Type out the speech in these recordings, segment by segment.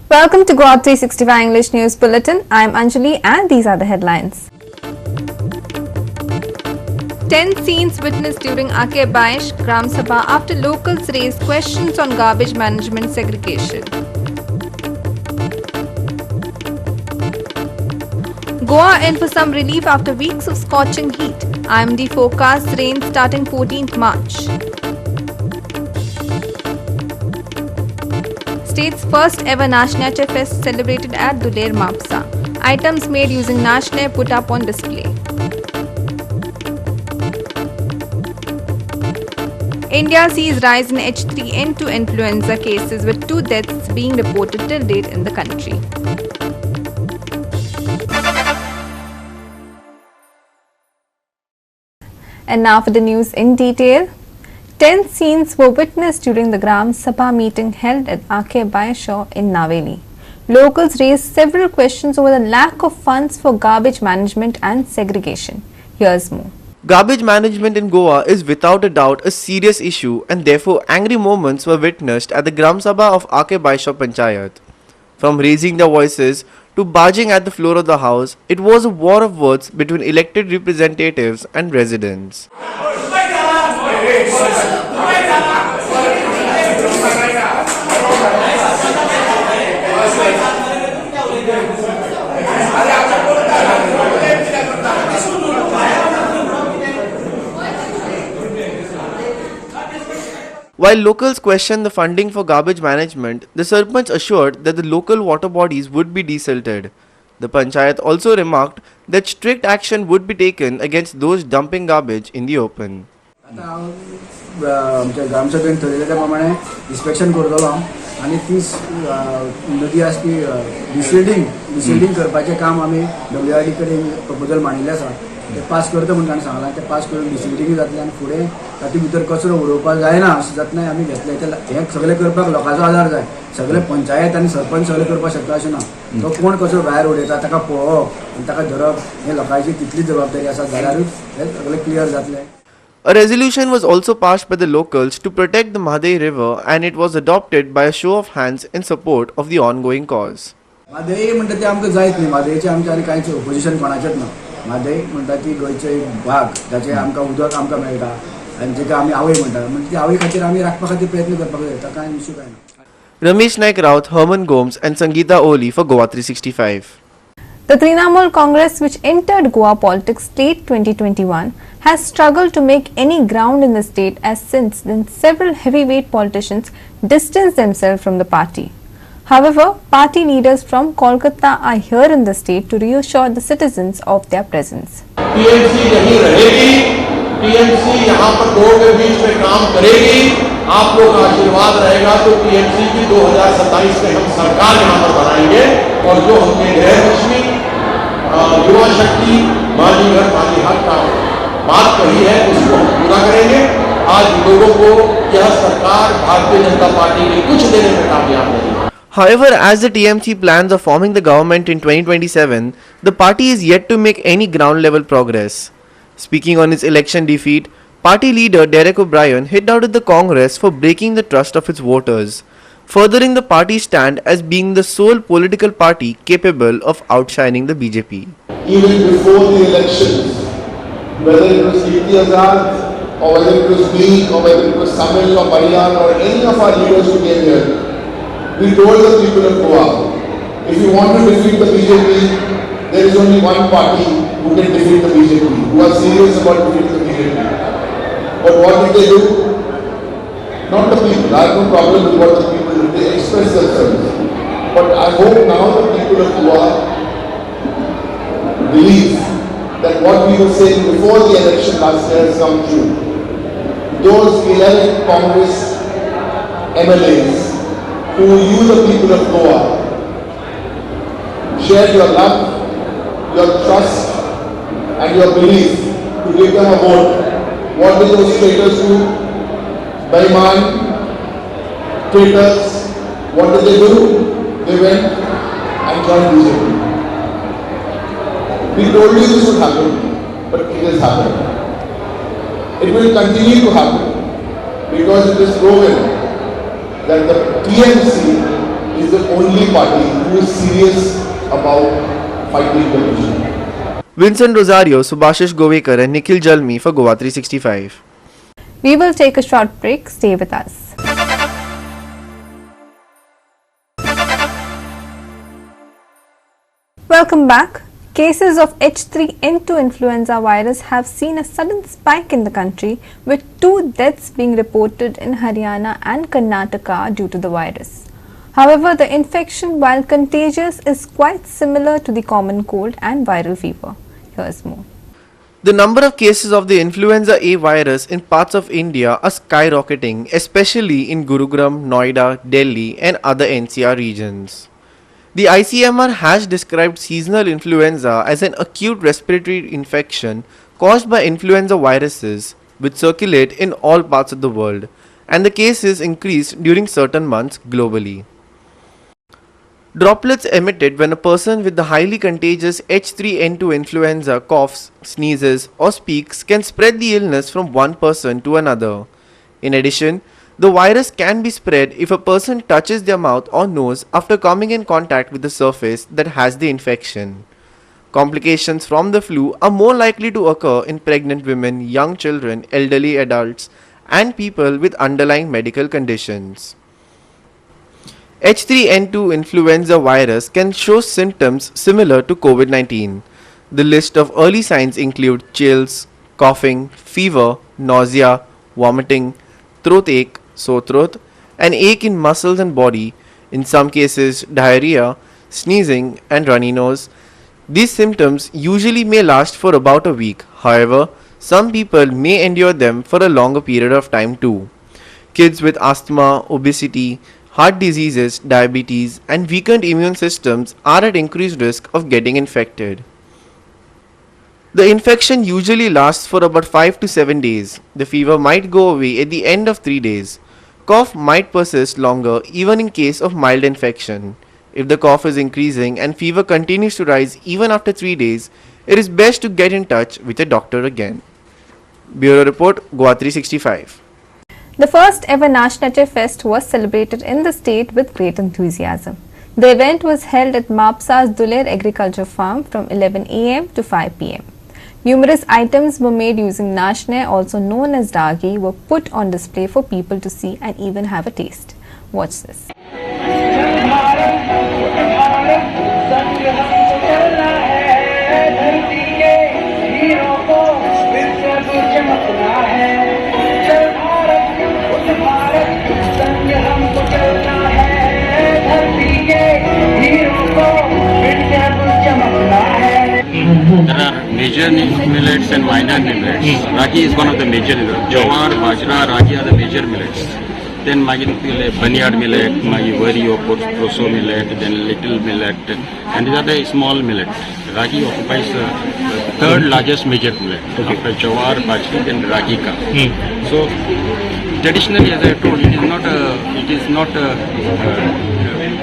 Welcome to GOA365 English News Bulletin. I am Anjali and these are the headlines. 10 scenes witnessed during Ake Baish Gram Sabha after locals raised questions on garbage management segregation. Goa in for some relief after weeks of scorching heat. IMD forecasts rain starting 14th March. State's first ever Nashnaya Fest celebrated at Duler Mapsa. Items made using Nashnaya put up on display. India sees rise in H3N2 influenza cases with 2 deaths being reported till date in the country. And now for the news in detail. 10 scenes were witnessed during the Gram Sabha meeting held at Ake Baish in Naveli. Locals raised several questions over the lack of funds for garbage management and segregation. Here's more. Garbage management in Goa is without a doubt a serious issue, and therefore angry moments were witnessed at the Gram Sabha of Ake Baish Panchayat. From raising their voices to barging at the floor of the house, it was a war of words between elected representatives and residents. While locals questioned the funding for garbage management, the Sarpanch assured that the local water bodies would be desilted. The Panchayat also remarked that strict action would be taken against those dumping garbage in the open. ग्रामसभेन ठरयिल्ल्या त्या प्रमाणे inspection करतलो आनी ती नदी आसा ती डिसिल्डिंग करपाचें काम आमी WRD कडेन प्रपोजल मांडिल्लें आसा ते पास करता म्हणून ताणें सांगलां ते पास करून डिसिल्डिंग जातलें आनी फुडें तातूंत भितर कचरो उडोवपाक जायना अशें जातनाय आमी घेतलें हें सगळें करपाक लोकांचो आदार जाय सगळे पंचायत आनी सरपंच सगळें करपाक शकता अशें ना तो कोण कचरो भायर उडयता ताका पळोवप आनी ताका धरप हें लोकांची तितली जबाबदारी आसा जाल्यारूच हें सगळें क्लियर जातलें. A resolution was also passed by the locals to protect the Madai River, and it was adopted by a show of hands in support of the ongoing cause. Mhadei म्हणटा ते आमकां जायत न्ही म्हादयचें आमचें आनी कांयच ओपोजिशन कोणाचेंच ना म्हादय म्हणटा ती गोंयचो एक भाग जाचें आमकां उदक आमकां मेळटा आनी जेका आमी आवय म्हणटा म्हणजे ती आवय खातीर आमी राखपा खातीर प्रयत्न करपाक जाय ताका कांय इश्यू कांय ना. Ramesh Naik Raut, Herman Gomes and Sangeeta Oli for GOA365. The Trinamool Congress, which entered Goa politics late 2021, has struggled to make any ground in the state, as since then several heavyweight politicians distanced themselves from the party. However, party leaders from Kolkata are here in the state to reassure the citizens of their presence. TMC यहीं रहेगी, TMC यहाँ पर दो के बीच में काम करेगी, आप लोग का आशीर्वाद रहेगा तो TMC की 2027 में हम सरकार यहाँ पर बनाएंगे और जो हमने गृह लक्ष्मी युवा शक्ति माली घर माली हक का बात कही है उसको हम पूरा करेंगे. आज लोगों को यह सरकार भारतीय जनता पार्टी ने कुछ देने में कामयाब नहीं. However, as the TMC plans of forming the government in 2027, the party is yet to make any ground level progress. Speaking on its election defeat, party leader Derek O'Brien hit out at the Congress for breaking the trust of its voters, furthering the party's stand as being the sole political party capable of outshining the BJP. Even before the elections, whether it was Kirti Azad or whether it was me or whether it was Samil or Marian or any of our leaders who came here, we told the people of Goa, if you want to defeat the BJP, there is only one party who can defeat the BJP, who are serious about defeating the BJP. But what did they do? Not the people. I have no problem with what the people do. They express themselves. But I hope now the people of Goa believe that what we were saying before the election last year has come true. Those 11 Congress MLAs who you, the people of Goa, shared your love, your trust and your belief to give them a vote. What did those traitors do? Baiman, traitors, what did they do? They went and joined BJP. We told you this would happen, but it has happened. It will continue to happen because it is proven that the TMC is the only party who is serious about fighting corruption. Vincent Rosario, Subhashish Govekar and Nikhil Jalmi for GOA365. We will take a short break. Stay with us. Welcome back. Cases of H3N2 influenza virus have seen a sudden spike in the country, with 2 deaths being reported in Haryana and Karnataka due to the virus. However, the infection, while contagious, is quite similar to the common cold and viral fever. Here's more. The number of cases of the influenza A virus in parts of India are skyrocketing, especially in Gurugram, Noida, Delhi and other NCR regions. The ICMR has described seasonal influenza as an acute respiratory infection caused by influenza viruses which circulate in all parts of the world, and the cases increased during certain months globally. Droplets emitted when a person with the highly contagious H3N2 influenza coughs, sneezes or speaks can spread the illness from one person to another. In addition, the virus can be spread if a person touches their mouth or nose after coming in contact with the surface that has the infection. Complications from the flu are more likely to occur in pregnant women, young children, elderly adults, and people with underlying medical conditions. H3N2 influenza virus can show symptoms similar to COVID-19. The list of early signs include chills, coughing, fever, nausea, vomiting, throat ache, sore throat, an ache in muscles and body, in some cases diarrhea, sneezing and runny nose. These symptoms usually may last for about a week. However, some people may endure them for a longer period of time too. Kids with asthma, obesity, heart diseases, diabetes and weakened immune systems are at increased risk of getting infected. The infection usually lasts for about 5 to 7 days. The fever might go away at the end of 3 days. Cough might persist longer even in case of mild infection. If the cough is increasing and fever continues to rise even after 3 days, it is best to get in touch with a doctor again. Bureau Report, GOA365. The first ever National Fest was celebrated in the state with great enthusiasm. The event was held at Mapsa's Duler Agriculture Farm from 11 am to 5 pm. Numerous items were made using nashne, also known as ragi, were put on display for people to see and even have a taste. Watch this. There are major millets and minor millets. Ragi is one of the major millets. Jowar, bajra, ragi are the major millets. Then Banyard millet, Vario, Proso millet, then little millet, and these are the small millet. Ragi occupies the third largest major millet after Jowar, bajra, and ragi ka. So traditionally, as I told,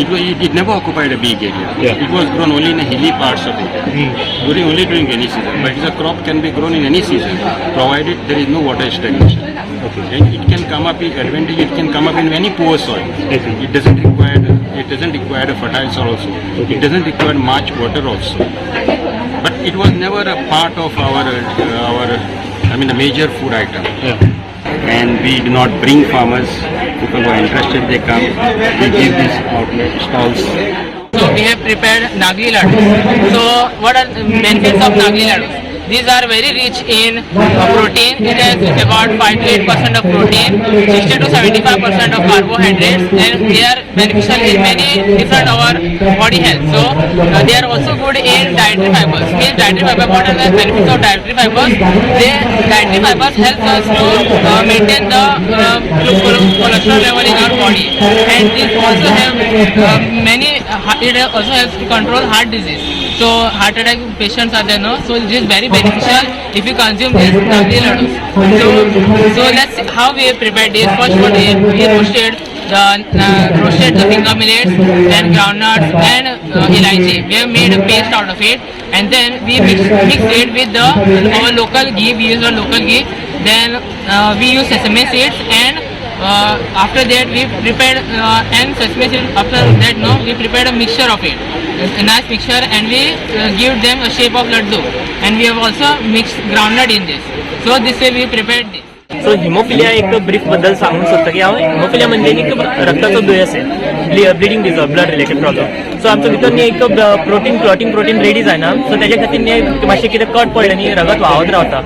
it never occupied a big area. It was grown only in the hilly parts of India, during any season. But the crop can be grown in any season, provided there is no water stagnation. And it can come up. Advantage, it can come up in any poor soil. It doesn't require a fertile soil also. It doesn't require much water also. But it was never a part of the major food item. And we do not bring farmers. People who are interested, they come. We give these outlet stalls. So we have prepared nagli laddus. So what are the benefits of nagli laddus? These are very rich in protein. It has about 5 to 8% of protein, 60 to 75% of carbohydrates, and they are beneficial in many different our body health. So they are also good in dietary fibers. Means dietary fiber, what are the benefits of dietary fibers? Dietary fibers help us to maintain the cholesterol level in our body, and this also have it also helps to control heart disease. So heart attack patients are there, no? So it is very beneficial if you consume this nagli laddus. So let's see how we have prepared this. First one we roasted the finger millets, then groundnuts and elaichi. We have made a paste out of it, and then we mix it with our local ghee. We use our local ghee. Then we use sesame seeds and After that we prepared and sesame seed. After that, no, we prepared a mixture of it, a nice mixture, and we give them a shape of laddu. And we have also mixed groundnut in this. So this way we prepared this. So haemophilia एक brief बद्दल सांगूंक सोदता की हांव haemophilia म्हणजे एक रक्ताचो दुयेंस आहे bleeding disorder blood related problem so आमच्या भितर न्ही एक प्रोटीन प्रोटीन रेडी जायना सो तेज्या खातीर न्ही मातशें कितें कट पडलें न्ही रगत व्हांवत रावता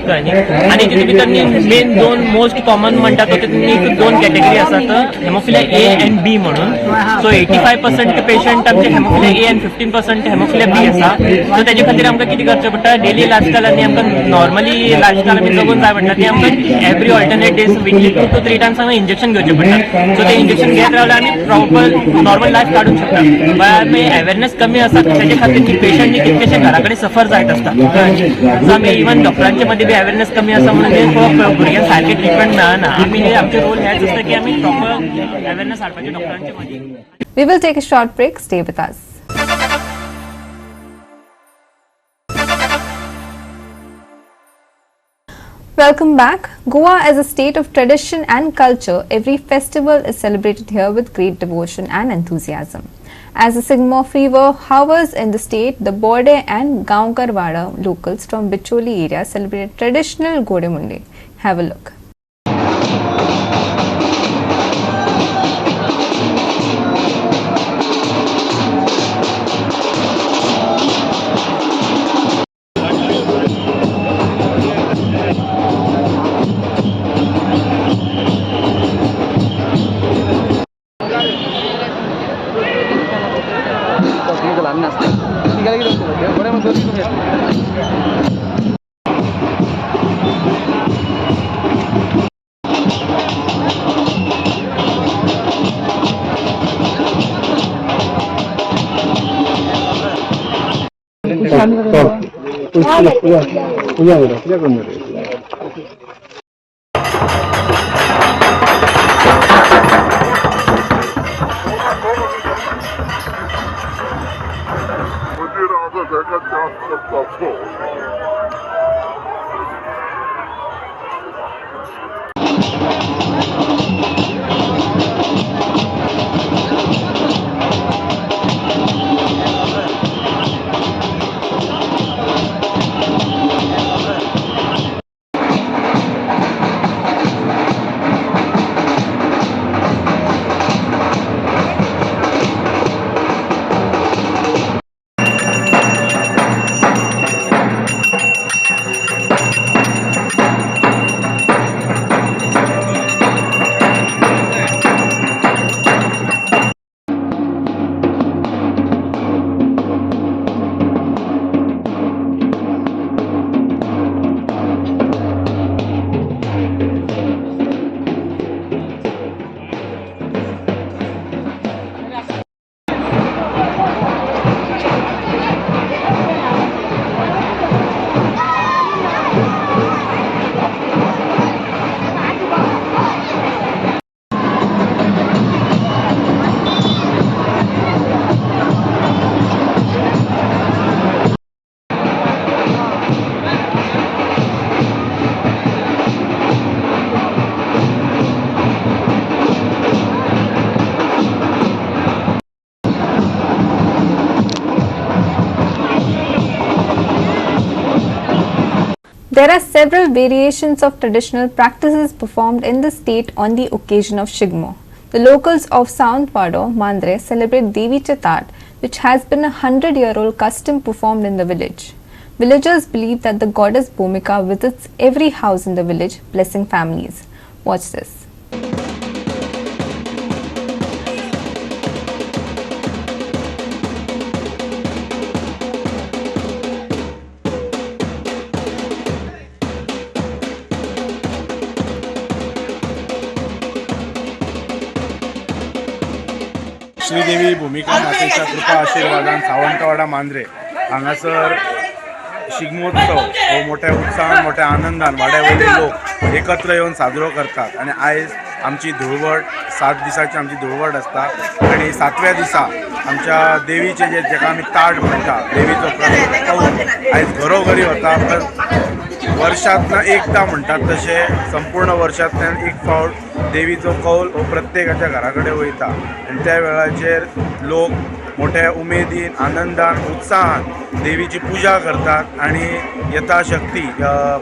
कळ्ळें न्ही आनी तितून भितर न्ही मेन दोन मोस्ट कॉमन म्हणटा तो तितून दोन कॅटेगरी आसात हेमोफिलिया ए एंड बी म्हणून सो 85% पेशंट आमचे hemophilia A and 15% hemophilia B आसा सो तेजे खातीर आमकां कितें करचें पडटा डेली लायफस्टायलांनी आमकां नॉर्मली लायफस्टायल आमी जगून जाय पडटा ती आमकां every alternate days weekly 2 to 3 Times आमी इंजेक्शन घेवचें पडटा सो ते इंजेक्शन घेत रावल्यार आमी प्रॉपर नॉर्मल लायफ काडूंक शकता बट आमी अवेरनेस कमी आसा तेजे खातीर पेशंट न्ही कितकेशे घरा कडेन सफर जायत आसता सो आमी इवन डॉक्टरांचे मदीं बी अवेरनेस कमी आसा म्हणून ते भुरग्यांक सारकें ट्रिटमेंट मेळना आमी आमचे रोल हेच आसता की आमी प्रॉपर अवेरनेस हाडपाचें डॉक्टरांचे मदीं. We will take a short break. Stay with us. Welcome back. Goa is a state of tradition and culture. Every festival is celebrated here with great devotion and enthusiasm. As the Shigmo fever hovers in the state, the Borde and Gaonkarwada locals from Bicholi area celebrate traditional Gode Mundi. Have a look. There are several variations of traditional practices performed in the state on the occasion of Shigmo. The locals of Sauntvado, Mandre celebrate Devi Chatat, which has been a 100-year-old custom performed in the village. Villagers believe that the goddess Bhumika visits every house in the village, blessing families. Watch this. Sridevi भूमिका मातेच्या कृपा आशीर्वादान सावंतवाडा मांद्रे हांगासर शिगमोत्सव हो मोठ्या उत्साहान मोठ्या आनंदान वाड्यावयले लोक एकत्र येवन साजरो करतात आणि आयज आमची धुळवट 7 दिसाची आमची धुळवट आसता आणि 7व्या दिसा आमच्या देवीचे जेका आमी ताट म्हणटा देवीचो प्रसाद आयज घरोघरी वता वर्षातनं एकदा म्हणटात तशे संपूर्ण वर्षांतल्यान एक फावट देवीचो कौल हो प्रत्येकाच्या घराकडे वयता आनी त्या वेळाचेर लोक मोठ्या उमेदीन आनंदान उत्साहान देवीची पूजा करतात आणि यथाशक्ती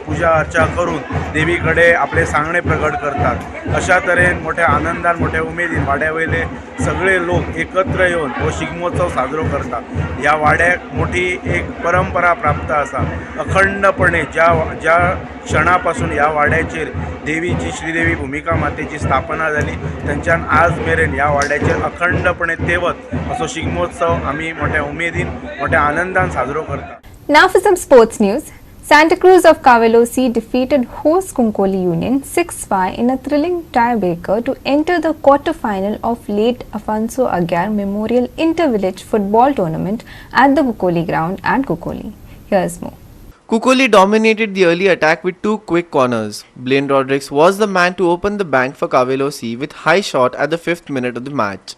पूजा अर्चा करून देवी कडेन आपले सांगणे प्रगट करतात. अशा तरेन मोठ्या आनंदान मोठ्या उमेदीन वाड्यावयले सगळे लोक एकत्र येवन हो शिगमोत्सव साजरो करतात. ह्या वाड्याक मोठी एक परंपरा प्राप्त आसा. अखंडपणे ज्या क्षणापासून ह्या वाड्याचेर देवीची श्रीदेवी भूमिका मातेची स्थापना जाली थंयच्यान आज मेरेन ह्या वाड्याचेर अखंडपणे तेवत असो शिगमोत्सव आमी मोठ्या उमेदीन मोठ्या आनंदान साजरो करतात. Now for some sports news. Santa Cruz of Cavelosi defeated host Kunkoli Union 6-5 in a thrilling tiebreaker to enter the quarter-final of late Afonso Aguiar Memorial Inter-Village Football Tournament at the Kukoli ground at Kukoli. Here's more. Kukoli dominated the early attack with two quick corners. Blaine Rodrigues was the man to open the bank for Cavelosi with high shot at the 5th minute of the match.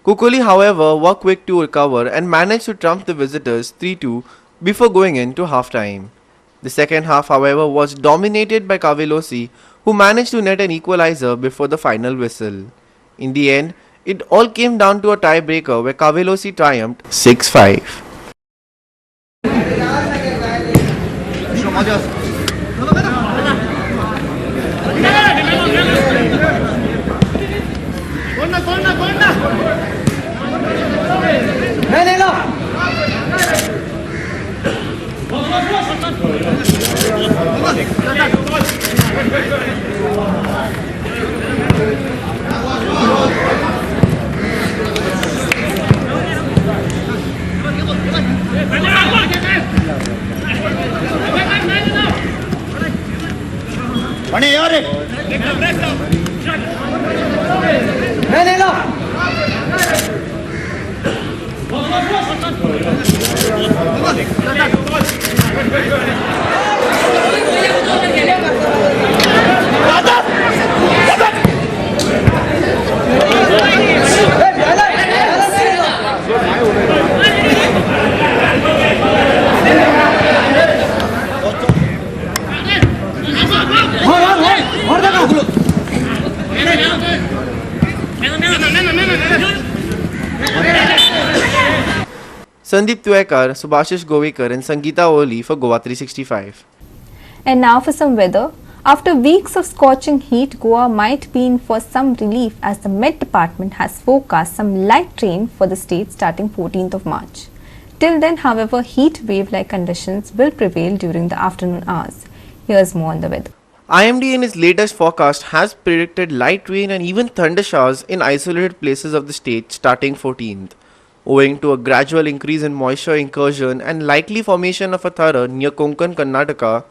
Kukoli, however, were quick to recover and managed to trump the visitors 3-2 before going into half-time. The second half, however, was dominated by Cavelosi, who managed to net an equalizer before the final whistle. In the end, it all came down to a tiebreaker where Cavelosi triumphed 6-5. Sandeep Tuekar, Subhashish Govekar and Sangeeta Oli for GOA365. And now for some weather. After weeks of scorching heat, Goa might be in for some relief as the Met Department has forecast some light rain for the state starting 14th of March. Till then, however, heat wave-like conditions will prevail during the afternoon hours. Here's more on the weather. IMD in its latest forecast has predicted light rain and even thunder showers in isolated places of the state starting 14th. Owing to a gradual increase in moisture incursion and likely formation of a thorough near Konkan, Karnataka,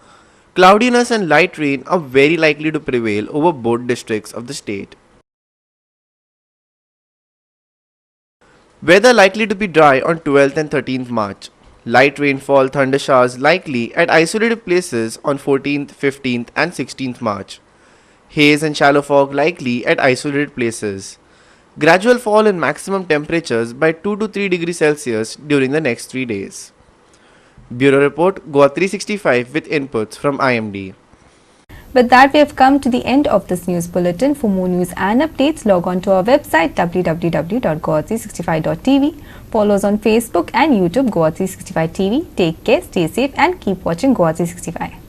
cloudiness and light rain are very likely to prevail over both districts of the state. Weather likely to be dry on 12th and 13th March. Light rainfall, thunder showers likely at isolated places on 14th, 15th and 16th March. Haze and shallow fog likely at isolated places. Gradual fall in maximum temperatures by 2 to 3 degrees Celsius during the next 3 days. Bureau Report, GOA365 with inputs from IMD. With that, we have come to the end of this news bulletin. For more news and updates, log on to our website www.goa365.tv. Follow us on Facebook and YouTube, GOA365 TV. Take care, stay safe and keep watching GOA365.